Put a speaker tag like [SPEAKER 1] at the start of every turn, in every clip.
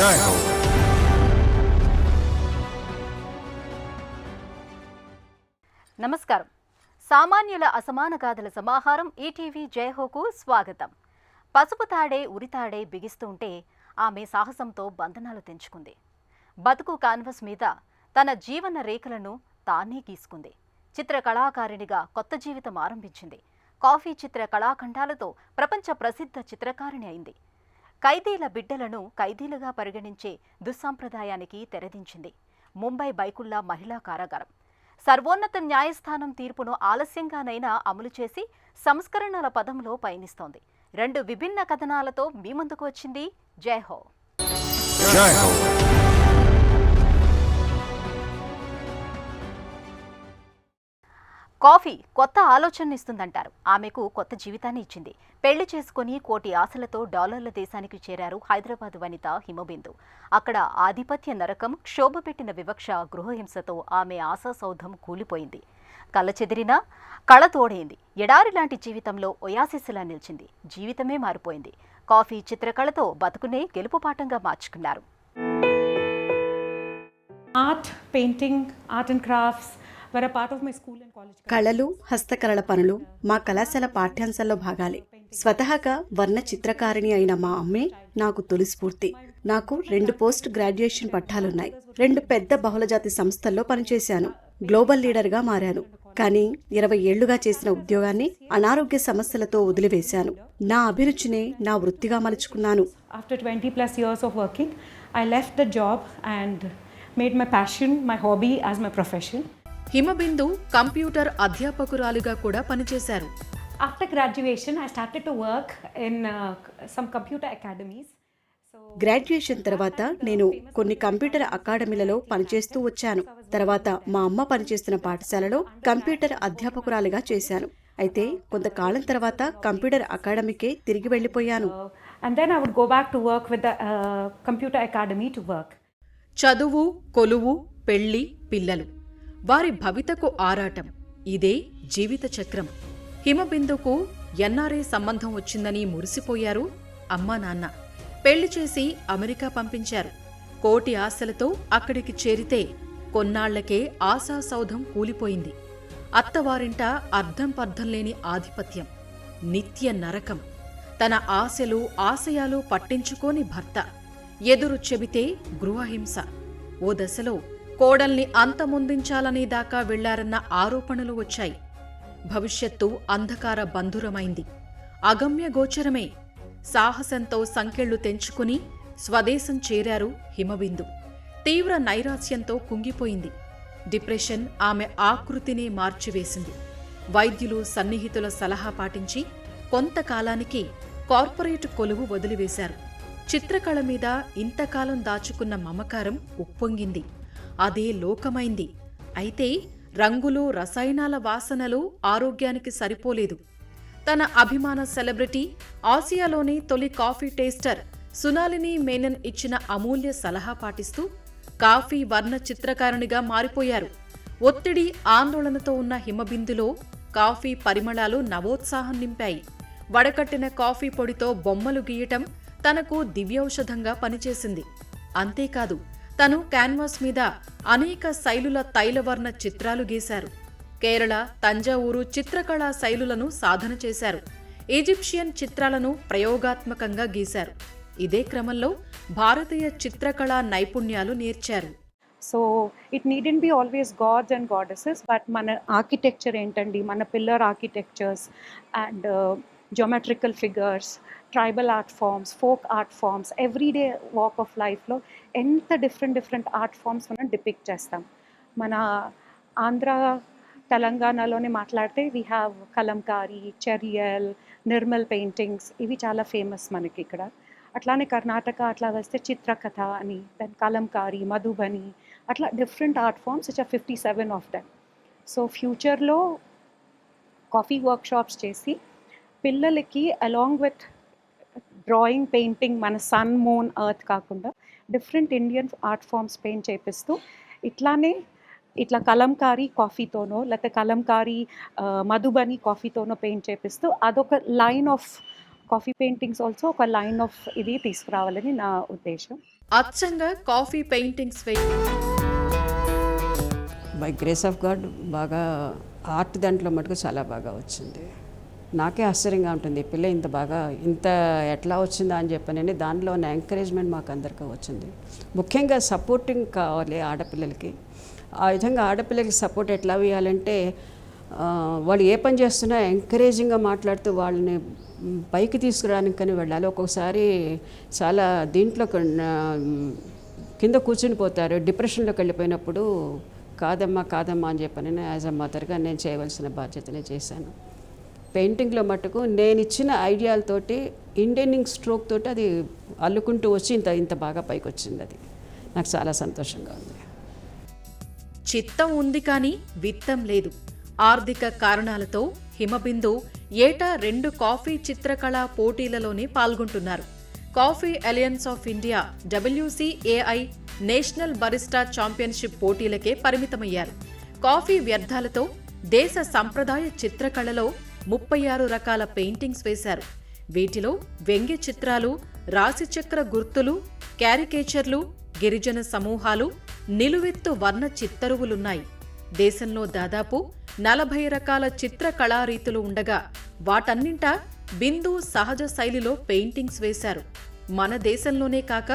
[SPEAKER 1] జై హో.
[SPEAKER 2] నమస్కారం. సామాన్యుల అసమాన గాథల సమాహారం ఈటీవీ జయహోకు స్వాగతం. పసుపు తాడే ఉరితాడే బిగిస్తుంటే ఆమె సాహసంతో బంధనాలు తెంచుకుంది. బతుకు కాన్వస్ మీద తన జీవన రేఖలను తానే గీసుకుంది. చిత్ర కళాకారిణిగా కొత్త జీవితం ఆరంభించింది. కాఫీ చిత్ర కళాఖండాలతో ప్రపంచ ప్రసిద్ధ చిత్రకారిణి అయింది. ఖైదీల బిడ్డలను ఖైదీలుగా పరిగణించే దుస్సాంప్రదాయానికి తెరదించింది. ముంబై బైకుల్లా మహిళా కారాగారం. సర్వోన్నత న్యాయస్థానం తీర్పును ఆలస్యంగానైనా అమలు చేసి సంస్కరణల పదంలో పయనిస్తోంది. 2 విభిన్న కథనాలతో మీ ముందుకు వచ్చింది జయహో. కాఫీ కొత్త ఆలోచననిస్తుందంటారు. ఆమెకు కొత్త జీవితాన్ని ఇచ్చింది. పెళ్లి చేసుకుని కోటి ఆశలతో డాలర్ల దేశానికి చేరారు హైదరాబాద్ వనిత హిమబిందు. అక్కడ ఆధిపత్య నరకం, క్షోభపెట్టిన వివక్ష, గృహహింసతో ఆమె ఆశా సౌధం కూలిపోయింది. కళ్ళ చెదిరినా కళ తోడైంది. ఎడారి లాంటి జీవితంలో ఒయాసిస్లా నిలిచింది. జీవితమే మారిపోయింది. కాఫీ చిత్రకళతో బతుకునే గెలుపుపాఠంగా మార్చుకున్నారు.
[SPEAKER 3] Art, painting, art and crafts
[SPEAKER 4] కళలు, హస్తకళల పనులు మా కళాశాల పాఠ్యాంశాల్లో భాగాలే. స్వతహాగా వర్ణ చిత్రకారిణి అయిన మా అమ్మే నాకు తొలి స్ఫూర్తి. నాకు 2 పోస్ట్ గ్రాడ్యుయేషన్ పట్టాలున్నాయి. 2 పెద్ద బహుళజాతి సంస్థల్లో పనిచేశాను. గ్లోబల్ లీడర్గా మారాను. కానీ 20 ఏళ్లుగా చేసిన ఉద్యోగాన్ని అనారోగ్య సమస్యలతో వదిలివేశాను. నా అభిరుచినే నా వృత్తిగా మలుచుకున్నాను.
[SPEAKER 3] After 20+ years of working, I left the job and made my passion, my hobby as my profession.
[SPEAKER 5] Himabindu computer అధ్యాపకురాలిగా కూడా పనిచేశారు.
[SPEAKER 3] After graduation, I started to work in some computer academies.
[SPEAKER 4] Graduation తర్వాత నేను కొన్ని కంప్యూటర్ అకాడమీలలో పనిచేస్తూ వచ్చాను. తర్వాత మా అమ్మ పనిచేస్తున్న పాఠశాలలో కంప్యూటర్ అధ్యాపకురాలిగా చేశాను. అయితే కొంతకాలం తర్వాత కంప్యూటర్ అకాడమీకే తిరిగి వెళ్లిపోయాను.
[SPEAKER 3] And then I would go back to work with the computer academy to work.
[SPEAKER 5] చదువు, కొలువు, పెళ్లి, పిల్లలు, వారి భవితకు ఆరాటం, ఇదే జీవిత చక్రం. హిమబిందుకు ఎన్ఆర్ఐ సంబంధం వచ్చిందని మురిసిపోయారు అమ్మా నాన్న. పెళ్లి చేసి అమెరికా పంపించారు. కోటి ఆశలతో అక్కడికి చేరితే కొన్నాళ్లకే ఆశా సౌధం కూలిపోయింది. అత్తవారింట అర్థం పర్థం లేని ఆధిపత్యం, నిత్య నరకం. తన ఆశలు ఆశయాలు పట్టించుకోని భర్త, ఎదురు చెబితే గృహహింస. ఓ దశలో కోడల్ని అంతమొందించాలనే దాకా వెళ్లారన్న ఆరోపణలు వచ్చాయి. భవిష్యత్తు అంధకార బంధురమైంది. అగమ్య గోచరమే. సాహసంతో సంకెళ్లు తెంచుకుని స్వదేశం చేరారు హిమబిందు. తీవ్ర నైరాస్యంతో కుంగిపోయింది. డిప్రెషన్ ఆమె ఆకృతినే మార్చివేసింది. వైద్యులు, సన్నిహితుల సలహా పాటించి కొంతకాలానికి కార్పొరేట్ కొలువు వదిలివేశారు. చిత్రకళ మీద ఇంతకాలం దాచుకున్న మమకారం ఉప్పొంగింది. అదే లోకమైంది. అయితే రంగులు, రసాయనాల వాసనలు ఆరోగ్యానికి సరిపోలేదు. తన అభిమాన సెలబ్రిటీ, ఆసియాలోని తొలి కాఫీ టేస్టర్ సునాలిని మేనన్ ఇచ్చిన అమూల్య సలహా పాటిస్తూ కాఫీ వర్ణ చిత్రకారునిగా మారిపోయారు. ఒత్తిడి, ఆందోళనతో ఉన్న హిమబిందులో కాఫీ పరిమళాలు నవోత్సాహం నింపాయి. వడకట్టిన కాఫీ పొడితో బొమ్మలు గీయటం తనకు దివ్యౌషధంగా పనిచేసింది. అంతేకాదు, తను క్యాన్వాస్ మీద అనేక శైలుల తైలవర్ణ చిత్రాలు గీశారు. కేరళ, తంజావూరు చిత్రకళా శైలులను సాధన చేశారు. ఈజిప్షియన్ చిత్రాలను ప్రయోగాత్మకంగా గీశారు. ఇదే క్రమంలో భారతీయ చిత్రకళా నైపుణ్యాలు నేర్చారు.
[SPEAKER 3] So it needn't be always gods and goddesses, but మన ఆర్కిటెక్చర్ ఏంటండి, మన pillar architectures and geometrical figures, tribal art forms, folk art forms, everyday walk of lifeలో ఎంత డిఫరెంట్ ఆర్ట్ ఫామ్స్ మనం డిపిక్ట్ చేస్తాం. మన ఆంధ్ర, తెలంగాణలోనే మాట్లాడితే we have Kalamkari, Cheriyal, Nirmal paintings, ఇవి చాలా ఫేమస్ మనకి ఇక్కడ. అట్లానే కర్ణాటక అట్లా వస్తే చిత్రకథ అని, దెన్ కలంకారీ, మధుబని, అట్లా different art forms which are 57 of them. So ఫ్యూచర్లో కాఫీ వర్క్షాప్స్ చేసి పిల్లలకి అలాంగ్ విత్ డ్రాయింగ్, పెయింటింగ్, మన సన్, మూన్, ఎర్త్ కాకుండా different Indian art forms paint చేపిస్తూ ఇట్లా కలంకారీ కాఫీతోనో లేకపోతే కలంకారీ మధుబని కాఫీతోనో పెయింట్ చేపిస్తూ అదొక line of coffee paintings also ఒక లైన్ ఆఫ్ ఇది తీసుకురావాలని నా ఉద్దేశం.
[SPEAKER 5] అచ్చంగా coffee paintings
[SPEAKER 1] by grace of God బాగా ఆర్ట్ దాంట్లో మటుకు చాలా బాగా వచ్చింది. నాకే ఆశ్చర్యంగా ఉంటుంది, ఈ పిల్ల ఇంత ఎట్లా వచ్చిందా అని చెప్పని. దానిలో ఉన్న ఎంకరేజ్మెంట్ మాకు అందరికీ వచ్చింది. ముఖ్యంగా సపోర్టింగ్ కావాలి ఆడపిల్లలకి. ఆ విధంగా ఆడపిల్లలకి సపోర్ట్ ఎట్లా ఇవ్వాలంటే వాళ్ళు ఏ పని చేస్తున్నా ఎంకరేజింగ్గా మాట్లాడుతూ వాళ్ళని పైకి తీసుకురావడానికి కానీ వెళ్ళాలి. ఒక్కొక్కసారి చాలా దీంట్లో కింద కూర్చుని పోతారు, డిప్రెషన్లోకి వెళ్ళిపోయినప్పుడు కాదమ్మా అని చెప్పని యాజ్ అ మదర్గా నేను చేయవలసిన బాధ్యతనే చేశాను. పెయింటింగ్లో మటుకు నేను ఇచ్చిన ఐడియాలతోటి ఇండియనింగ్ స్ట్రోక్ తోటి అది అల్లుకుంటూ వచ్చి ఇంత బాగా పైకి వచ్చింది. అది నాకు చాలా సంతోషంగా ఉంది.
[SPEAKER 5] చిత్తం ఉంది కానీ విత్తం లేదు. ఆర్థిక కారణాలతో హిమబిందు ఏటా 2 కాఫీ చిత్రకళా పోటీలలోనే పాల్గొంటున్నారు. Coffee alliance of India WCAI national barista championship పోటీలకే పరిమితమయ్యారు. కాఫీ వ్యర్థాలతో దేశ సంప్రదాయ చిత్రకళలో 36 రకాల పెయింటింగ్స్ వేశారు. వీటిలో వ్యంగ్య చిత్రాలు, రాశిచక్ర గుర్తులు, క్యారికేచర్లు, గిరిజన సమూహాలు, నిలువెత్తు వర్ణ చిత్తరువులున్నాయి. దేశంలో దాదాపు 40 రకాల చిత్ర కళారీతులు ఉండగా వాటన్నింటా బిందు సహజ శైలిలో పెయింటింగ్స్ వేశారు. మన దేశంలోనే కాక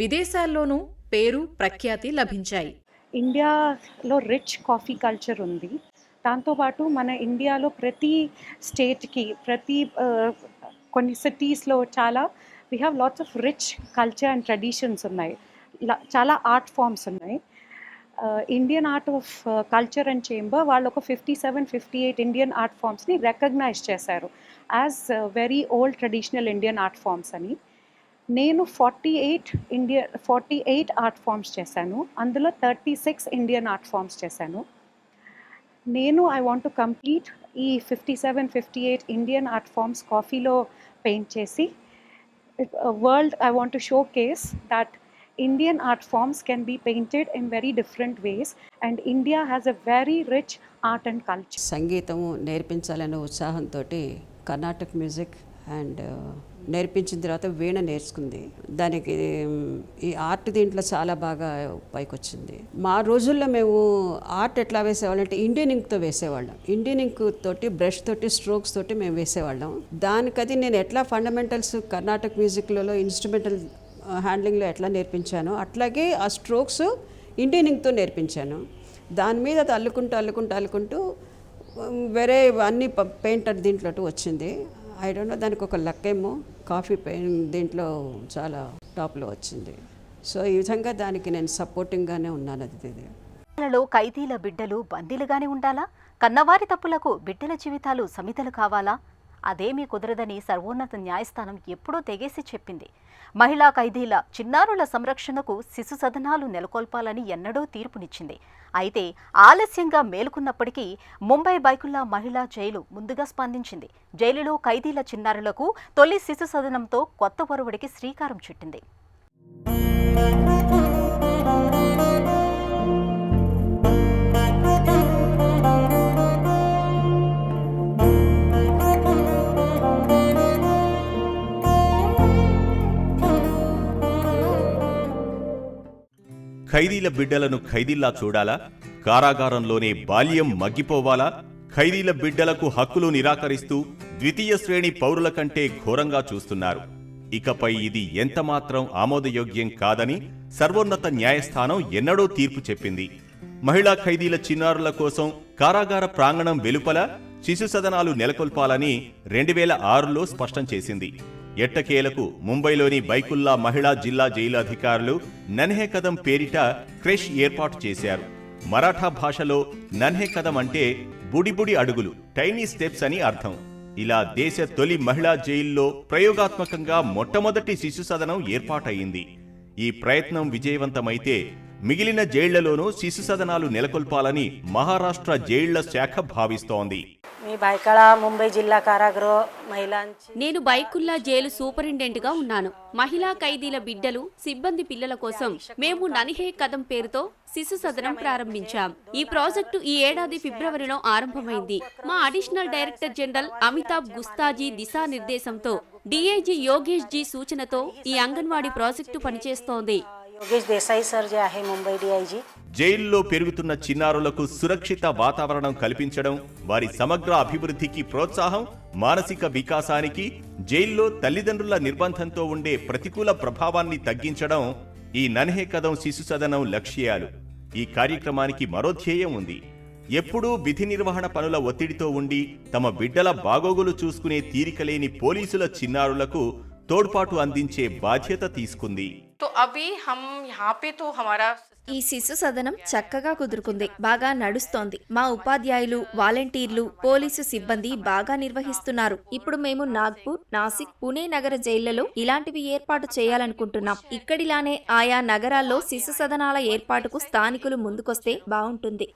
[SPEAKER 5] విదేశాల్లోనూ పేరు ప్రఖ్యాతి లభించాయి.
[SPEAKER 3] ఇండియాలో రిచ్ కాఫీ కల్చర్ ఉంది. దాంతోపాటు మన ఇండియాలో ప్రతి స్టేట్కి కొన్ని సిటీస్లో we have lots of rich culture and traditions ఉన్నాయి. చాలా ఆర్ట్ ఫామ్స్ ఉన్నాయి. Indian art of culture and chamber వాళ్ళు ఒక 57-58 ఇండియన్ ఆర్ట్ ఫామ్స్ని రికగ్నైజ్ చేశారు as very old traditional Indian art forms అని. నేను 48 ఆర్ట్ ఫామ్స్ చేశాను. అందులో 36 ఇండియన్ ఆర్ట్ ఫామ్స్ చేశాను. ఐ వాంట్ టు కంప్లీట్ ఈ 57-58 ఇండియన్ ఆర్ట్ ఫామ్స్ కాఫీలో పెయింట్ చేసి world I want to show case that Indian art forms can be painted in very different ways and India has a very rich art and culture.
[SPEAKER 1] సంగీతము నేర్పించాలనే ఉత్సాహంతో Karnataka music and నేర్పించిన తర్వాత వీణ నేర్చుకుంది. దానికి ఈ art దీంట్లో చాలా బాగా పైకి వచ్చింది. మా రోజుల్లో మేము ఆర్ట్ ఎట్లా వేసేవాళ్ళం అంటే ఇండియన్ ఇంక్తో వేసేవాళ్ళం. ఇండియన్ ఇంక్ తోటి బ్రష్ తోటి స్ట్రోక్స్ తోటి మేము వేసేవాళ్ళం. దానికది నేను ఎట్లా ఫండమెంటల్స్ కర్ణాటక మ్యూజిక్లలో ఇన్స్ట్రుమెంటల్ హ్యాండ్లింగ్లో ఎట్లా నేర్పించానో అట్లాగే ఆ స్ట్రోక్స్ ఇండియన్ ఇంక్తో నేర్పించాను. దాని మీద అది అల్లుకుంటూ వేరే అన్ని పెయింటర్ దీంట్లో వచ్చింది. ఐ డోంట్ నో, దానికి ఒక లక్కేమో కాఫీ దీంట్లో చాలా టాప్లో వచ్చింది. సో ఈ విధంగా దానికి నేను సపోర్టింగ్గానే ఉన్నాను. అది
[SPEAKER 2] ఖైదీల బిడ్డలు బందీలుగానే ఉండాలా? కన్నవారి తప్పులకు బిడ్డల జీవితాలు సమితలు కావాలా? అదేమీ కుదరదని సర్వోన్నత న్యాయస్థానం ఎప్పుడో తెగేసి చెప్పింది. మహిళా ఖైదీల చిన్నారుల సంరక్షణకు శిశు సదనాలు నెలకొల్పాలని ఎన్నడూ తీర్పునిచ్చింది. అయితే ఆలస్యంగా మేలుకున్నప్పటికీ ముంబై బైకుల్లా మహిళా జైలు ముందుగా స్పందించింది. జైలులో ఖైదీల చిన్నారులకు తొలి శిశు సదనంతో కొత్త ఒరవడికి శ్రీకారం చుట్టింది.
[SPEAKER 6] ఖైదీల బిడ్డలను ఖైదీల్లా చూడాలా? కారాగారంలోనే బాల్యం మగ్గిపోవాలా? ఖైదీల బిడ్డలకు హక్కులు నిరాకరిస్తూ ద్వితీయ శ్రేణి పౌరుల కంటే ఘోరంగా చూస్తున్నారు. ఇకపై ఇది ఎంతమాత్రం ఆమోదయోగ్యం కాదని సర్వోన్నత న్యాయస్థానం ఎన్నడూ తీర్పు చెప్పింది. మహిళా ఖైదీల చిన్నారుల కోసం కారాగార ప్రాంగణం వెలుపల శిశు సదనాలు నెలకొల్పాలని 2006లో స్పష్టం చేసింది. ఎట్టకేలకు ముంబైలోని బైకుల్లా మహిళా జిల్లా జైలు అధికారులు నన్హే కదం పేరిట క్రెష్ ఏర్పాటు చేశారు. మరాఠా భాషలో నన్హే కదం అంటే బుడిబుడి అడుగులు, టైనీ స్టెప్స్ అని అర్థం. ఇలా దేశ తొలి మహిళా జైల్లో ప్రయోగాత్మకంగా మొట్టమొదటి శిశు సదనం ఏర్పాటయింది. ఈ ప్రయత్నం విజయవంతమైతే మిగిలిన జైళ్లలోనూ శిశు సదనాలు నెలకొల్పాలని మహారాష్ట్ర జైళ్ల శాఖ భావిస్తోంది.
[SPEAKER 7] ముంబై జిల్లా కారాగృహ మహిళా
[SPEAKER 8] నేను బైకుల్లా జైలు సూపరింటెండెంట్గా ఉన్నాను. మహిళా ఖైదీల బిడ్డలు, సిబ్బంది పిల్లల కోసం మేము నన్హే కదం పేరుతో శిశు సదనం ప్రారంభించాం. ఈ ప్రాజెక్టు ఈ ఏడాది ఫిబ్రవరిలో ఆరంభమైంది. మా అడిషనల్ డైరెక్టర్ జనరల్ అమితాబ్ గుస్తాజీ దిశానిర్దేశంతో డిఐజీ యోగేష్ జీ సూచనతో ఈ అంగన్వాడీ ప్రాజెక్టు పనిచేస్తోంది.
[SPEAKER 7] योगेश देसाई सर जे आहे मुंबई DIG.
[SPEAKER 6] జైల్లో పెరుగుతున్న చిన్నారులకు సురక్షిత వాతావరణం కల్పించడం, వారి సమగ్ర అభివృద్ధికి ప్రోత్సాహం, మానసిక వికాసానికి జైల్లో తల్లిదండ్రుల నిర్బంధంతో ఉండే ప్రతికూల ప్రభావాన్ని తగ్గించడం ఈ నన్హే కదం శిశు సదనం లక్ష్యాలు. ఈ కార్యక్రమానికి మరో ధ్యేయం ఉంది. ఎప్పుడూ విధి నిర్వహణ పనుల ఒత్తిడితో ఉండి తమ బిడ్డల బాగోగులు చూసుకునే తీరికలేని పోలీసుల చిన్నారులకు తోడ్పాటు అందించే బాధ్యత తీసుకుంది.
[SPEAKER 9] ఈ శిశు సదనం చక్కగా కుదురుకుంది, బాగా నడుస్తోంది. మా ఉపాధ్యాయులు, వాలంటీర్లు, పోలీసు సిబ్బంది బాగా నిర్వహిస్తున్నారు. ఇప్పుడు మేము నాగ్పూర్, నాసిక్, పుణే నగర జైళ్లలో ఇలాంటివి ఏర్పాటు చేయాలనుకుంటున్నాం. ఇక్కడిలానే ఆయా నగరాల్లో శిశు సదనాల ఏర్పాటుకు స్థానికులు ముందుకొస్తే బాగుంటుంది.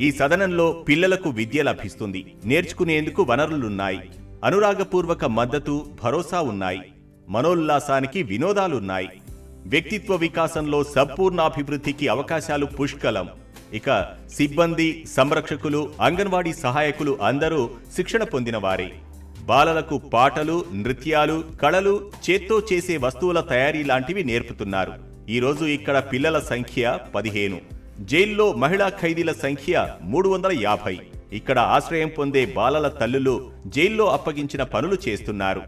[SPEAKER 6] ఈ సదనంలో పిల్లలకు విద్య లభిస్తుంది. నేర్చుకునేందుకు వనరులున్నాయి. అనురాగపూర్వక మద్దతు, భరోసా ఉన్నాయి. మనోల్లాసానికి వినోదాలున్నాయి. వ్యక్తిత్వ వికాసంలో సంపూర్ణాభివృద్ధికి అవకాశాలు పుష్కలం. ఇక సిబ్బంది, సంరక్షకులు, అంగన్వాడీ సహాయకులు అందరూ శిక్షణ పొందినవారే. బాలలకు పాటలు, నృత్యాలు, కళలు, చేత్తో చేసే వస్తువుల తయారీ లాంటివి నేర్పుతున్నారు. ఈరోజు ఇక్కడ పిల్లల సంఖ్య 15. జైల్లో మహిళా ఖైదీల సంఖ్య 350. ఇక్కడ ఆశ్రయం పొందే బాలల తల్లులు జైల్లో అప్పగించిన పనులు చేస్తున్నారు.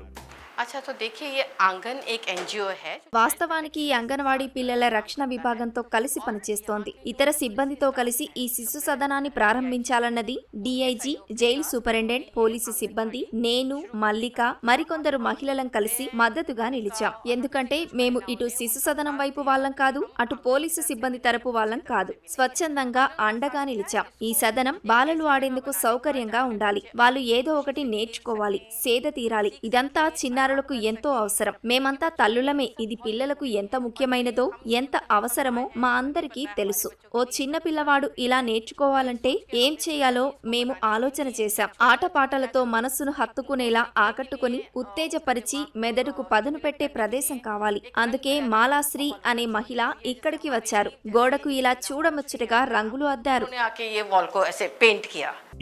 [SPEAKER 9] వాస్తవానికి ఈ అంగన్వాడీ పిల్లల రక్షణ విభాగంతో కలిసి పనిచేస్తోంది. ఇతర సిబ్బందితో కలిసి ఈ శిశు సదనాన్ని ప్రారంభించాలన్నది డిఐజీ, జైలు సూపరింటెండెంట్, పోలీసు సిబ్బంది, నేను, మల్లిక, మరికొందరు మహిళలం కలిసి మద్దతుగా నిలిచాం. ఎందుకంటే మేము ఇటు శిశు సదనం వైపు వాళ్ళం కాదు, అటు పోలీసు సిబ్బంది తరపు వాళ్ళం కాదు. స్వచ్ఛందంగా అండగా నిలిచాం. ఈ సదనం బాలలు ఆడేందుకు సౌకర్యంగా ఉండాలి. వాళ్ళు ఏదో ఒకటి నేర్చుకోవాలి, సేద తీరాలి. ఇదంతా చిన్నారులకు ఎంతో అవసరం. మేమంతా తల్లులమే. ఇది పిల్లలకు ఎంత ముఖ్యమైనదో, ఎంత అవసరమో మా అందరికీ తెలుసు. ఓ చిన్న పిల్లవాడు ఇలా నేర్చుకోవాలంటే ఏం చేయాలో మేము ఆలోచన చేశాం. ఆటపాటలతో మనస్సును హత్తుకునేలా ఆకట్టుకుని ఉత్తేజపరిచి మెదడుకు పదును పెట్టే ప్రదేశం కావాలి. అందుకే మాలాశ్రీ అనే మహిళ ఇక్కడికి వచ్చారు. గోడకు ఇలా చూడముచ్చటగా రంగులు అద్దారు.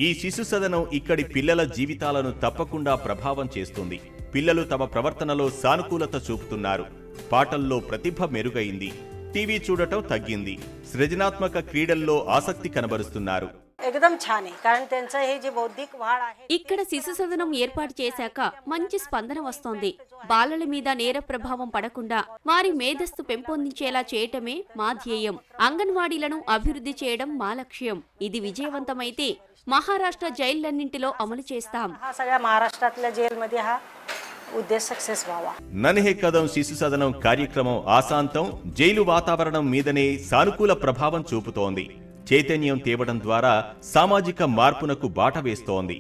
[SPEAKER 6] ఈ శిశు సదనం ఇక్కడి పిల్లల జీవితాలను తప్పకుండా ప్రభావం చేస్తుంది. పిల్లలు తమ ప్రవర్తనలో సానుకూలత చూపుతున్నారు. పాటల్లో ప్రతిభ మెరుగైంది. టీవీ చూడటం తగ్గింది. సృజనాత్మక క్రీడల్లో ఆసక్తి కనబరుస్తున్నారు.
[SPEAKER 8] ఇక్కడ శిశు సదనం ఏర్పాటు చేశాక మంచి స్పందన వస్తోంది. బాలల మీద నేర ప్రభావం పడకుండా వారి మేధస్సు పెంపొందించేలా చేయటమే మా ధ్యేయం. అంగన్వాడీలను అభివృద్ధి చేయడం మా లక్ష్యం. ఇది విజయవంతమైతే మహారాష్ట్ర జైళ్లన్నింటిలో అమలు చేస్తాం.
[SPEAKER 6] నన్హే కదం శిశు సదనం కార్యక్రమం ఆశాంతం జైలు వాతావరణం మీదనే సానుకూల ప్రభావం చూపుతోంది. చైతన్యం తేవడం ద్వారా సామాజిక మార్పునకు బాట వేస్తోంది.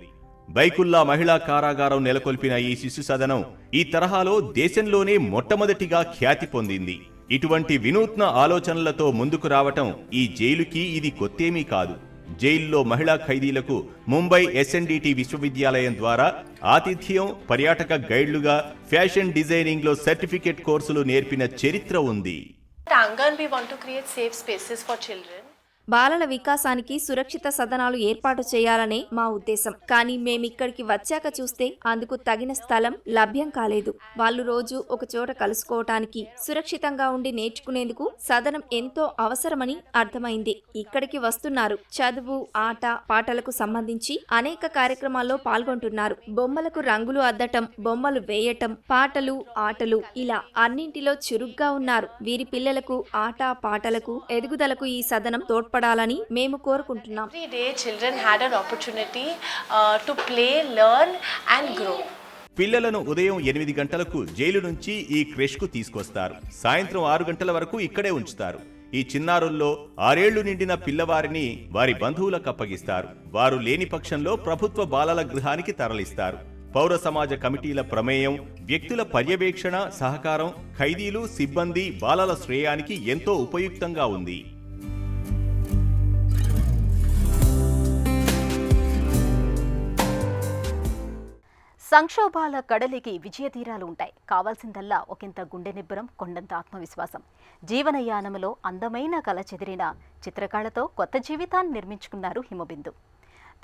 [SPEAKER 6] బైకుల్లా మహిళా కారాగారం నెలకొల్పిన ఈ శిశు సదనం ఈ తరహాలో దేశంలోనే మొట్టమొదటిగా ఖ్యాతి పొందింది. ఇటువంటి వినూత్న ఆలోచనలతో ముందుకు రావటం ఈ జైలుకి ఇది కొత్తేమీ కాదు. జైల్లో మహిళా ఖైదీలకు ముంబై SNDT విశ్వవిద్యాలయం ద్వారా ఆతిథ్యం, పర్యాటక గైడ్లుగా, ఫ్యాషన్ డిజైనింగ్ లో సర్టిఫికేట్ కోర్సులు నేర్పిన చరిత్ర ఉంది.
[SPEAKER 9] బాలల వికాసానికి సురక్షిత సదనాలు ఏర్పాటు చేయాలనే మా ఉద్దేశం. కానీ మేమిక్కడికి వచ్చాక చూస్తే అందుకు తగిన స్థలం లభ్యం కాలేదు. వాళ్ళు రోజు ఒక చోట కలుసుకోవటానికి, సురక్షితంగా ఉండి నేర్చుకునేందుకు సదనం ఎంతో అవసరమని అర్థమైంది. ఇక్కడికి వస్తున్నారు. చదువు, ఆట, పాటలకు సంబంధించి అనేక కార్యక్రమాల్లో పాల్గొంటున్నారు. బొమ్మలకు రంగులు అద్దటం, బొమ్మలు వేయటం, పాటలు, ఆటలు ఇలా అన్నింటిలో చురుగ్గా ఉన్నారు. వీరి పిల్లలకు ఆట పాటలకు ఎదుగుదలకు ఈ సదనం పడాలని మేము కోరుకుంటున్నాం.
[SPEAKER 6] పిల్లలను ఉదయం 8 గంటలకు జైలు నుంచి ఈ క్రెష్కు తీసుకొస్తారు. సాయంత్రం 6 గంటల వరకు ఇక్కడే ఉంచుతారు. ఈ చిన్నారుల్లో 6 ఏళ్లు నిండిన పిల్లవారిని వారి బంధువులకు అప్పగిస్తారు. వారు లేని పక్షంలో ప్రభుత్వ బాలల గృహానికి తరలిస్తారు. పౌర సమాజ కమిటీల ప్రమేయం, వ్యక్తుల పర్యవేక్షణ, సహకారం ఖైదీలు, సిబ్బంది, బాలల శ్రేయానికి ఎంతో ఉపయుక్తంగా ఉంది.
[SPEAKER 2] సంక్షోభాల కడలికి విజయతీరాలు ఉంటాయి. కావాల్సిందల్లా ఒకంత గుండె నిబ్బరం, కొండంత ఆత్మవిశ్వాసం. జీవనయానంలో అందమైన కళ చెదిరిన చిత్రకళతో కొత్త జీవితాన్ని నిర్మించుకున్నారు హిమబిందు.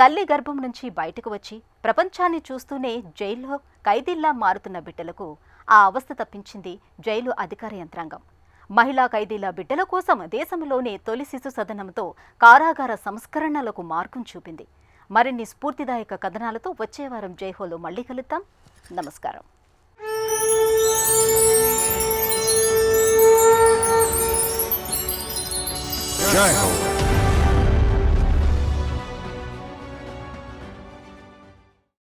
[SPEAKER 2] తల్లి గర్భం నుంచి బయటకు వచ్చి ప్రపంచాన్ని చూస్తూనే జైల్లో ఖైదీల్లా మారుతున్న బిడ్డలకు ఆ అవస్థ తప్పించింది జైలు అధికార యంత్రాంగం. మహిళా ఖైదీల బిడ్డల కోసం దేశంలోనే తొలి శిశు సదనంతో కారాగార సంస్కరణలకు మార్గం చూపింది. మరిన్ని స్ఫూర్తిదాయక కథనాలతో వచ్చే వారం జైహోలో మళ్ళీ కలుద్దాం. నమస్కారం.
[SPEAKER 10] జై హో.